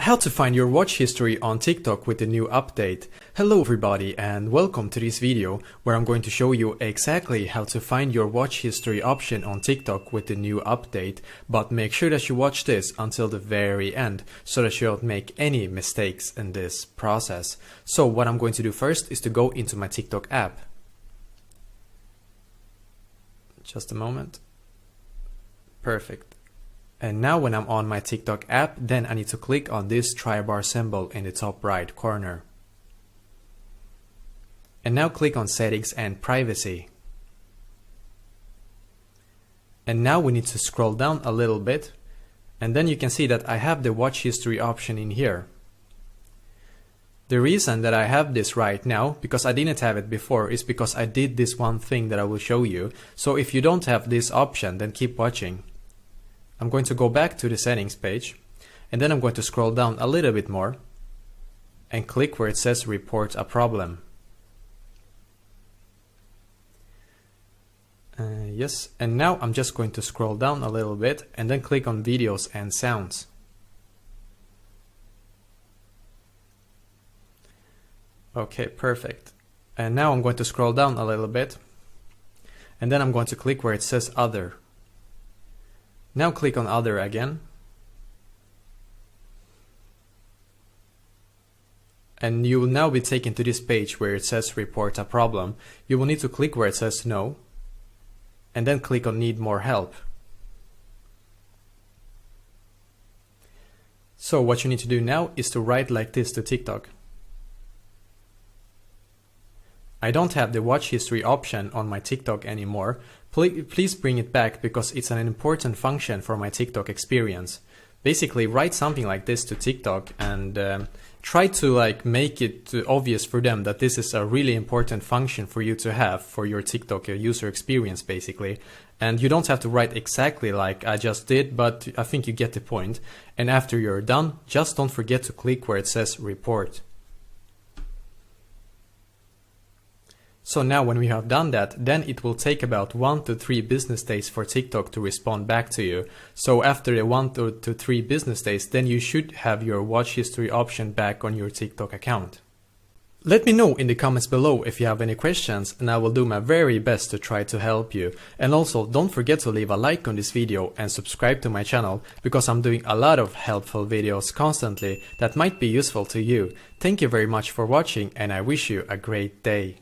How to find your watch history on TikTok with the new update. Hello everybody and welcome to this video where I'm going to show you exactly how to find your watch history option on TikTok with the new update, but make sure that you watch this until the very end so that you don't make any mistakes in this process. So what I'm going to do first is to go into my TikTok app. Just a moment. Perfect. And now when I'm on my TikTok app, then I need to click on this try-bar symbol in the top right corner. And now click on Settings and Privacy. And now we need to scroll down a little bit, and then you can see that I have the watch history option in here. The reason that I have this right now, because I didn't have it before, is because I did this one thing that I will show you. So if you don't have this option, then keep watching. I'm going to go back to the settings page, and then I'm going to scroll down a little bit more and click where it says report a problem. Yes, and now I'm just going to scroll down a little bit and then click on videos and sounds. Okay, perfect. And now I'm going to scroll down a little bit and then I'm going to click where it says other. Now click on other again. And you will now be taken to this page where it says report a problem. You will need to click where it says no. And then click on need more help. So what you need to do now is to write like this to TikTok. I don't have the watch history option on my TikTok anymore. Please bring it back because it's an important function for my TikTok experience. Basically, write something like this to TikTok and try to make it obvious for them that this is a really important function for you to have for your TikTok user experience, basically. And you don't have to write exactly like I just did, but I think you get the point. And after you're done, just don't forget to click where it says report. So now when we have done that, then it will take about 1 to 3 business days for TikTok to respond back to you. So after the 1 to 3 business days, then you should have your watch history option back on your TikTok account. Let me know in the comments below if you have any questions and I will do my very best to try to help you. And also don't forget to leave a like on this video and subscribe to my channel because I'm doing a lot of helpful videos constantly that might be useful to you. Thank you very much for watching and I wish you a great day.